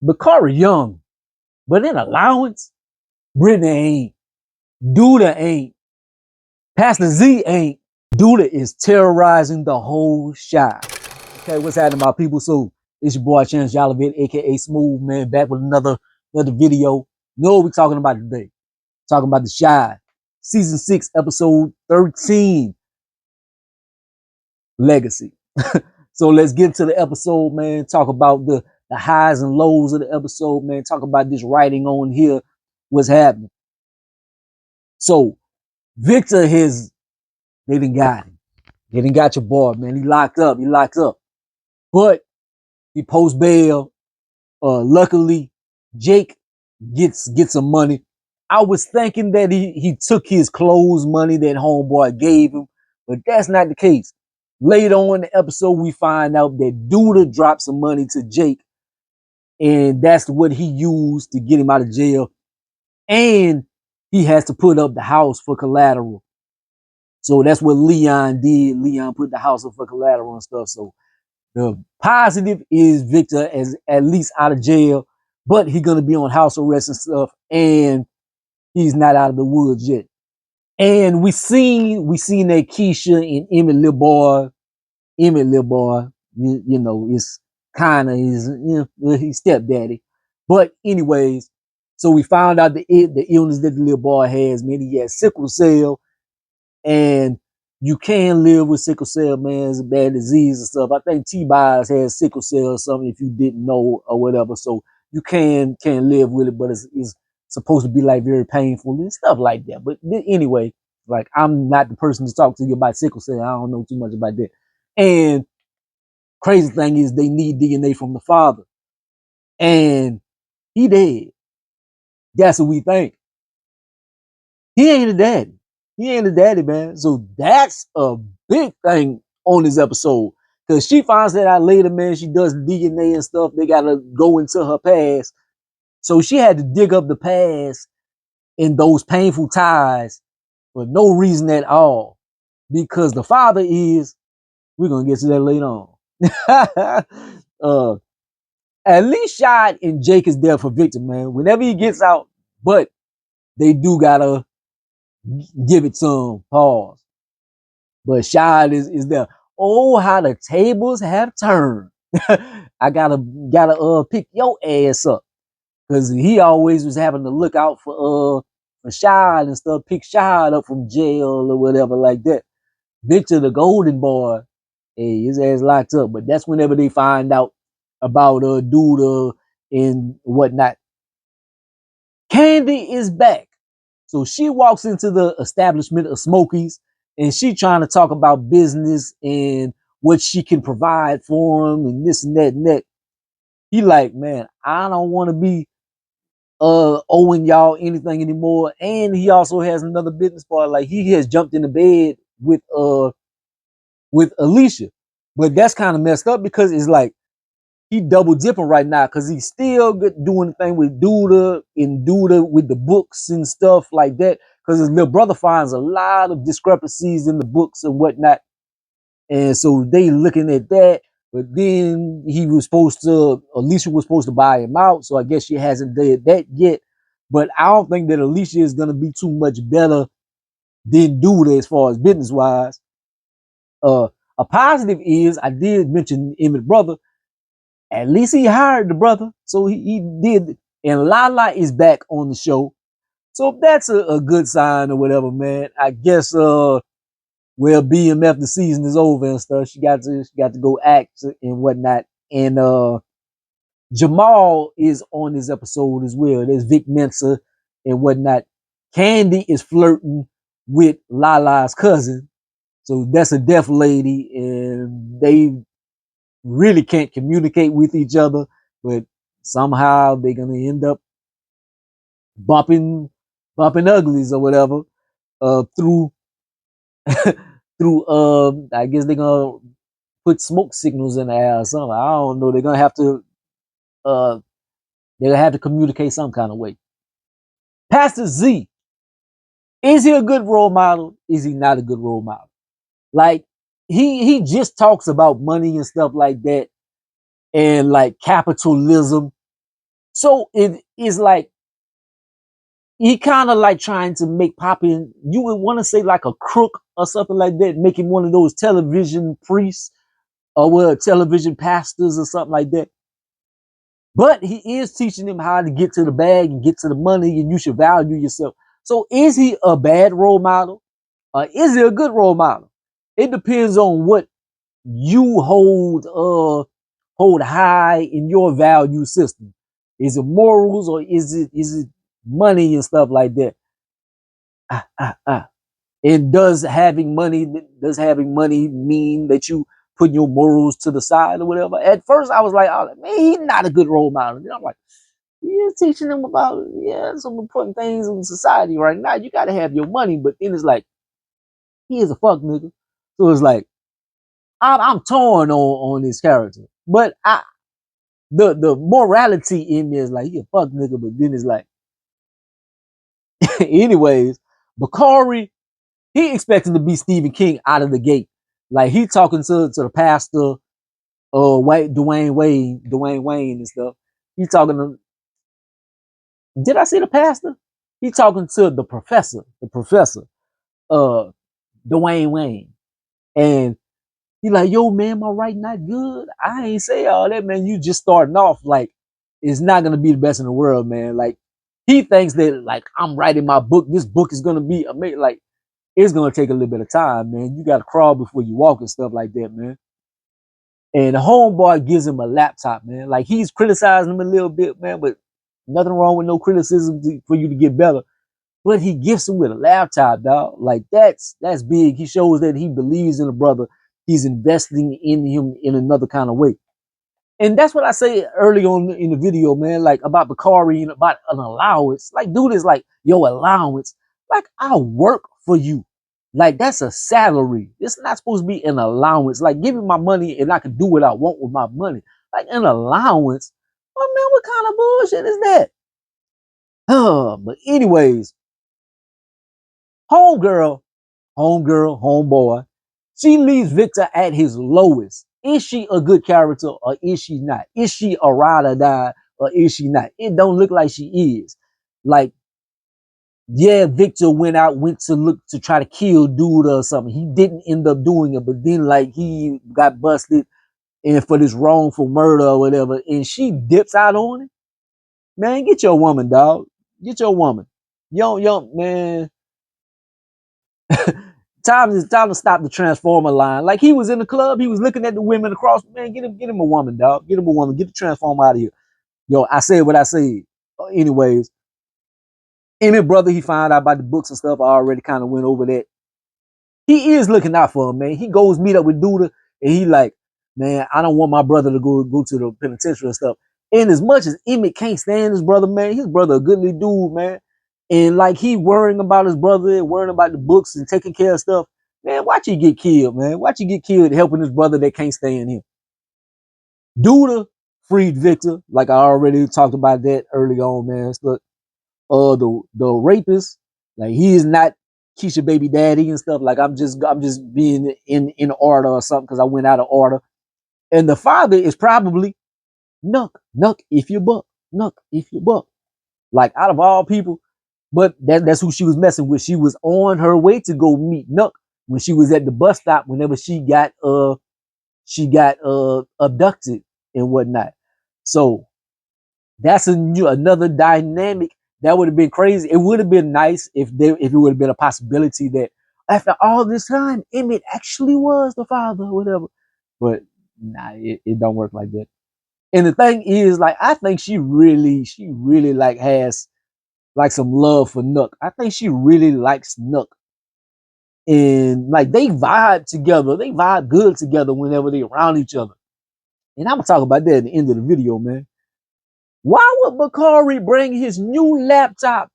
Bakari young, but in allowance, Brittany ain't. Douda ain't. Pastor Z ain't. Douda is terrorizing the whole shop. Okay, what's happening, my people? So it's your boy Chance Jollivet, aka Smooth Man, back with another video. You know what we're talking about today? Talking about the Shy, season 6, episode 13, Legacy. So let's get to the episode, man. Talk about the highs and lows of the episode, man. Talk about this writing on here, what's happening. So Victor they done got him. They done got your boy, man. He locked up. But he post bail. Luckily, Jake gets some money. I was thinking that he took his clothes money that homeboy gave him, but that's not the case. Later on in the episode, we find out that Douda dropped some money to Jake, and that's what he used to get him out of jail. And he has to put up the house for collateral. So that's what Leon did. Leon put the house up for collateral and stuff. So the positive is Victor is at least out of jail, but he's gonna be on house arrest and stuff, and he's not out of the woods yet. And we seen that Kiesha and Emmett little boy, you know, it's kind of his stepdaddy. But anyways, so we found out the illness that the little boy has, man. He has sickle cell, and you can live with sickle cell, man. It's a bad disease and stuff. I think T-Bias has sickle cell or something if you didn't know or whatever. So you can live with it, but it's supposed to be like very painful and stuff like that. But anyway, like I'm not the person to talk to you about sickle cell. I don't know too much about that. And crazy thing is they need DNA from the father. And he dead. That's what we think. He ain't a daddy. He ain't a daddy, man. So that's a big thing on this episode. Cause she finds that out later, man. She does DNA and stuff. They gotta go into her past. So she had to dig up the past in those painful ties for no reason at all. Because the father is, we're gonna get to that later on. uh, at least Shad and Jake is there for Victor, man. Whenever he gets out, but they do gotta give it some pause. But Shad is there. Oh, how the tables have turned. I gotta pick your ass up. Cause he always was having to look out for Shad and stuff, pick Shad up from jail or whatever like that. Victor the golden boy, hey, his ass locked up. But that's whenever they find out about Douda and whatnot. Candy is back. So she walks into the establishment of Smokies and she trying to talk about business and what she can provide for him and this and that and that. He like, man, I don't want to be owing y'all anything anymore. And he also has another business part. Like he has jumped in the bed with Alicia. But that's kind of messed up because it's like he double dipping right now because he's still doing the thing with Douda with the books and stuff like that. Because his little brother finds a lot of discrepancies in the books and whatnot. And so they looking at that. But then Alicia was supposed to buy him out. So I guess she hasn't did that yet. But I don't think that Alicia is going to be too much better than Douda as far as business wise. A positive is I did mention Emmett's brother. At least he hired the brother. So he did. And Lala is back on the show. So that's a good sign or whatever, man. I guess well BMF the season is over and stuff. She got to go act and whatnot. And Jamal is on this episode as well. There's Vic Mensa and whatnot. Candy is flirting with Lala's cousin. So that's a deaf lady, and they really can't communicate with each other, but somehow they're gonna end up bumping uglies or whatever through I guess they're gonna put smoke signals in the air or something. I don't know. Uh they're gonna have to communicate some kind of way. Pastor Z, is he a good role model? Is he not a good role model? Like he just talks about money and stuff like that and like capitalism So it is like he kind of like trying to make Poppy, you would want to say like a crook or something like that, make him one of those television priests or television pastors or something like that. But he is teaching him how to get to the bag and get to the money, and you should value yourself. So is he a bad role model? Or is he a good role model? It depends on what you hold high in your value system. Is it morals or is it money and stuff like that? Ah, ah, ah. And does having money mean that you put your morals to the side or whatever? At first, I was like, oh, man, he's not a good role model. And I'm like, you're teaching them about some important things in society right now. You got to have your money, but then it's like he is a fuck nigga. So it's like I'm torn on this character, but the morality in me is like he a fuck nigga, but then it's like, anyways, Bakari, he expecting to be Stephen King out of the gate. Like he talking to the pastor, Dwayne Wayne and stuff. He talking to, did I say the pastor? He talking to the professor, uh, Dwayne Wayne, and he like, yo, man, my writing not good. I ain't say all that, man. You just starting off. Like, it's not gonna be the best in the world, man. Like, he thinks that like I'm writing my book. This book is gonna be amazing. Like, it's gonna take a little bit of time, man. You gotta crawl before you walk and stuff like that, man. And the homeboy gives him a laptop, man. Like he's criticizing him a little bit, man, but nothing wrong with no criticism for you to get better. But he gifts him with a laptop, dog. Like that's big. He shows that he believes in the brother. He's investing in him in another kind of way. And that's what I say early on in the video, man, like about Bakari and about an allowance. Like, dude is like, your allowance. Like, I work for you. Like, that's a salary. It's not supposed to be an allowance. Like, give me my money and I can do what I want with my money. Like, an allowance. Oh, man, what kind of bullshit is that? But anyways, homegirl, homeboy, she leaves Victor at his lowest. Is she a good character or is she not? Is she a ride or die or is she not? It don't look like she is. Like, yeah, Victor went to look to try to kill Douda or something. He didn't end up doing it, but then like he got busted and for this wrongful murder or whatever, and she dips out on it. Man, get your woman, dog. Get your woman. Young man. Time to stop the transformer line. Like he was in the club, he was looking at the women across. Man, get him a woman, dog. Get him a woman. Get the transformer out of here. Yo, I said what I said. Anyways, Emmett brother, he found out about the books and stuff. I already kind of went over that. He is looking out for him, man. He goes meet up with Douda, and he like, man, I don't want my brother to go to the penitentiary and stuff. And as much as Emmett can't stand his brother, man, his brother a goodly dude, man. And like he worrying about his brother and worrying about the books and taking care of stuff. Man, watch he get killed, man. Watch he get killed helping his brother that can't stand him. Douda freed Victor, like I already talked about that early on, man. Look, the rapist, like he is not Kiesha baby daddy and stuff. Like I'm just being in order or something because I went out of order. And the father is probably Nuck if you buck. Nuck if you buck. Like out of all people, but that's who she was messing with. She was on her way to go meet Nuck when she was at the bus stop whenever she got abducted and whatnot. So that's another dynamic that would have been crazy. It would have been nice if it would have been a possibility that after all this time, Emmett actually was the father or whatever. But nah, it don't work like that. And the thing is, like, I think she really like has like some love for Nook. I think she really likes Nook. And like they vibe together. They vibe good together whenever they around each other. And I'm gonna talk about that at the end of the video, man. Why would Bakari bring his new laptop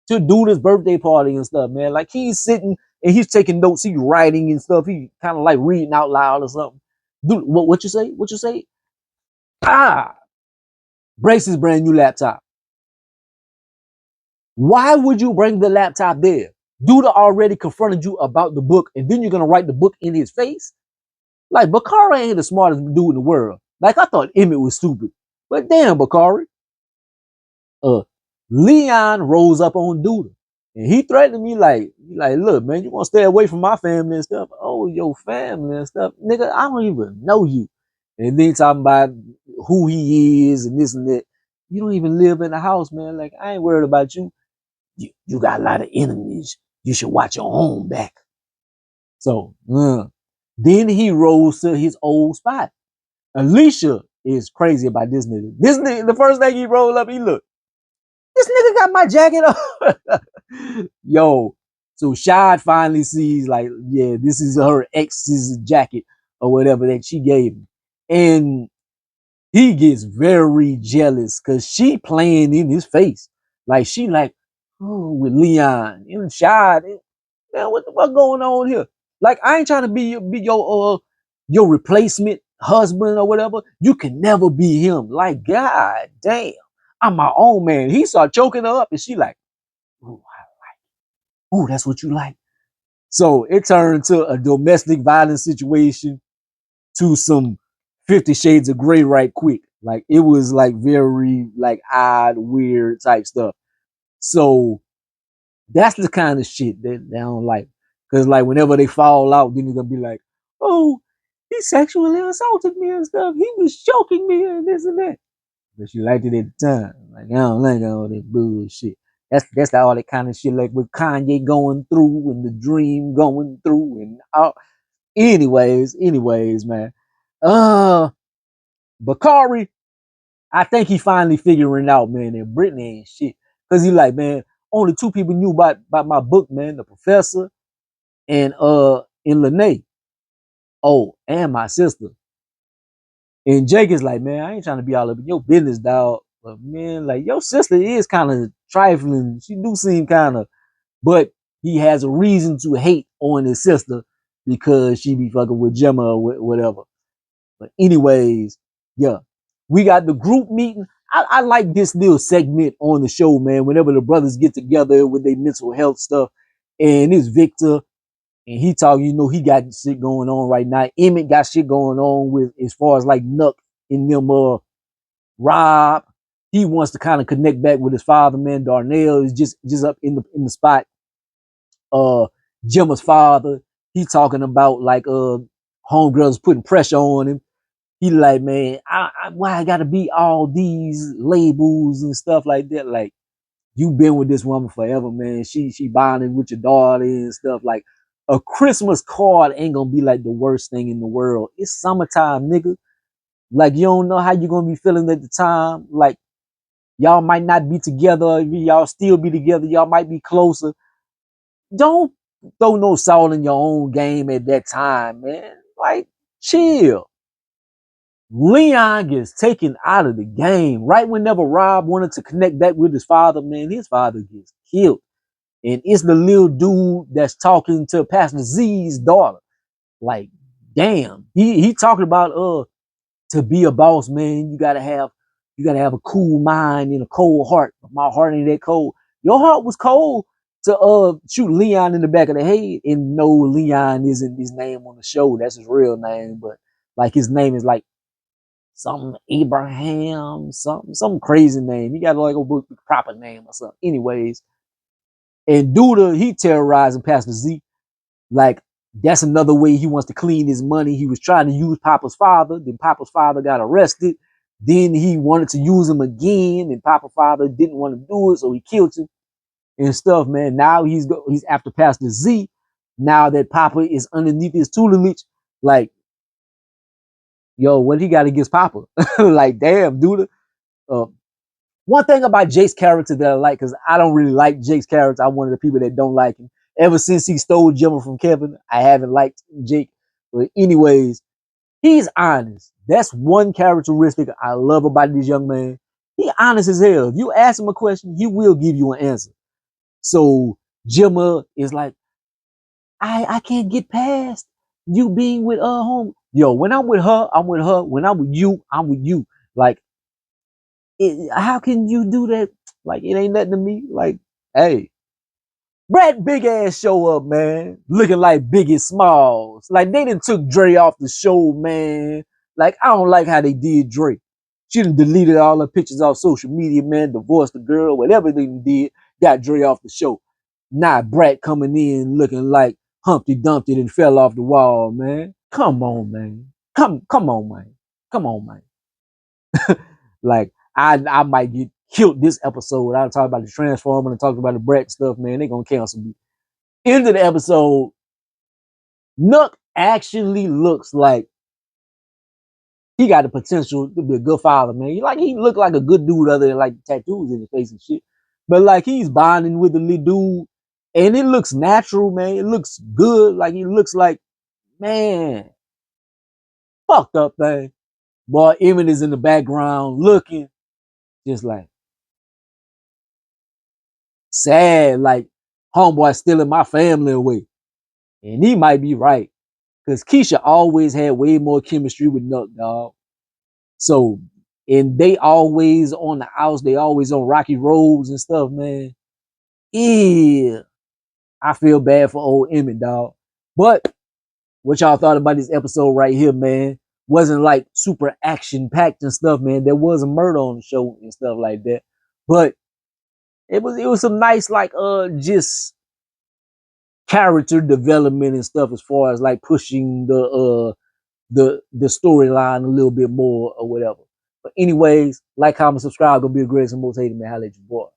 to do this birthday party and stuff, man? Like he's sitting and he's taking notes, he's writing and stuff. He kind of like reading out loud or something. Dude, what you say? What you say? Ah, Brace his brand new laptop. Why would you bring the laptop there? Duda already confronted you about the book, and then you're gonna write the book in his face? Like Bakari ain't the smartest dude in the world. Like I thought Emmett was stupid, but damn, Bakari. uh Leon rose up on Douda. And he threatened me like, look, man, you want to stay away from my family and stuff? Oh, your family and stuff. Nigga, I don't even know you. And then talking about who he is and this and that. You don't even live in the house, man. Like, I ain't worried about you. You got a lot of enemies. You should watch your own back. So, then he rose to his old spot. Alicia is crazy about this nigga. This nigga, the first thing he rolled up, he looked. This nigga got my jacket on. Yo, so Shad finally sees like, yeah, this is her ex's jacket or whatever that she gave him. And he gets very jealous because she playing in his face. Like she like, oh, with Leon and Shad. Man, what the fuck going on here? Like, I ain't trying to be your replacement husband or whatever. You can never be him. Like, god damn. I'm my own man. He started choking her up and she like, ooh, ooh, that's what you like. So it turned to a domestic violence situation to some 50 Shades of Grey right quick. Like it was like very like odd, weird type stuff. So that's the kind of shit that they don't like. Cause like whenever they fall out, then they're gonna be like, oh, he sexually assaulted me and stuff. He was choking me and this and that. But she liked it at the time. Like I don't like all that bullshit. That's all that kind of shit like with Kanye going through and the dream going through and all. Anyways, man. Uh Bakari, I think he finally figuring out, man, that Brittany ain't shit. Cause he like, man, only two people knew about my book, man, the professor and Lene. Oh, and my sister. And Jake is like, man, I ain't trying to be all up in your business, dog. But man, like your sister is kind of trifling. She do seem kind of, but he has a reason to hate on his sister because she be fucking with Gemma or whatever. But anyways, yeah, we got the group meeting. I like this little segment on the show, man. Whenever the brothers get together with their mental health stuff, and it's Victor, and he talking, he got shit going on right now. Emmett got shit going on with as far as like Nuck and them. Rob, he wants to kind of connect back with his father, man. Darnell is just up in the spot. Uh, Gemma's father, he talking about like homegirls putting pressure on him. He like, man, why I gotta be all these labels and stuff like that? Like, you been with this woman forever, man. She bonding with your daughter and stuff. Like, a Christmas card ain't gonna be like the worst thing in the world. It's summertime, nigga. Like, you don't know how you gonna be feeling at the time. Like, y'all might not be together. Y'all still be together. Y'all might be closer. Don't throw no salt in your own game at that time, man. Like, chill. Leon gets taken out of the game right whenever Rob wanted to connect back with his father. Man, his father gets killed, and it's the little dude that's talking to Pastor Z's daughter. Like, damn, he talking about to be a boss, man. You gotta have a cool mind and a cold heart. My heart ain't that cold. Your heart was cold to shoot Leon in the back of the head, and no, Leon isn't his name on the show. That's his real name, but like his name is like some Abraham, some crazy name. He got like a proper name or something. Anyways, and Douda, he terrorizing Pastor Z. Like, that's another way he wants to clean his money. He was trying to use Papa's father. Then Papa's father got arrested. Then he wanted to use him again, and Papa's father didn't want to do it, so he killed him and stuff, man. Now he's after Pastor Z. Now that Papa is underneath his tutelage, like, yo, what he got against Papa? Like, damn, dude. Uh, One thing about Jake's character that I like, because I don't really like Jake's character. I'm one of the people that don't like him. Ever since he stole Gemma from Kevin, I haven't liked Jake. But anyways, he's honest. That's one characteristic I love about this young man. He honest as hell. If you ask him a question, he will give you an answer. So Gemma is like, I can't get past you being with home. Yo, when I'm with her, I'm with her. When I'm with you, I'm with you. Like, how can you do that? Like, it ain't nothing to me. Like, hey, Brad big ass show up, man, looking like Biggie Smalls. Like, they done took Dre off the show, man. Like, I don't like how they did Dre. She done deleted all her pictures off social media, man, divorced the girl, whatever they did, got Dre off the show. Now Brat coming in looking like Humpty Dumpty and fell off the wall, man. Come on, man. Come on, man. Come on, man. Like I might get killed this episode. I'll talk about the Transformer and talk about the Brat stuff, man. They gonna cancel me. End of the episode, Nuck actually looks like he got the potential to be a good father, man. He looked like a good dude other than like tattoos in his face and shit. But like he's bonding with the little dude and it looks natural, man. It looks good. Like he looks like, man, fucked up thing. Boy, Emmett is in the background looking just like sad, like homeboy stealing my family away. And he might be right. Because Kiesha always had way more chemistry with Nuck, dog. So, and they always on the house, they always on rocky roads and stuff, man. Yeah. I feel bad for old Emmett, dog. But what y'all thought about this episode right here, man? Wasn't like super action packed and stuff, man. There was a murder on the show and stuff like that. But it was some nice like just character development and stuff as far as like pushing the storyline a little bit more or whatever. But anyways, like, comment, subscribe. Gonna be a great and most hated man. Holla at your boy.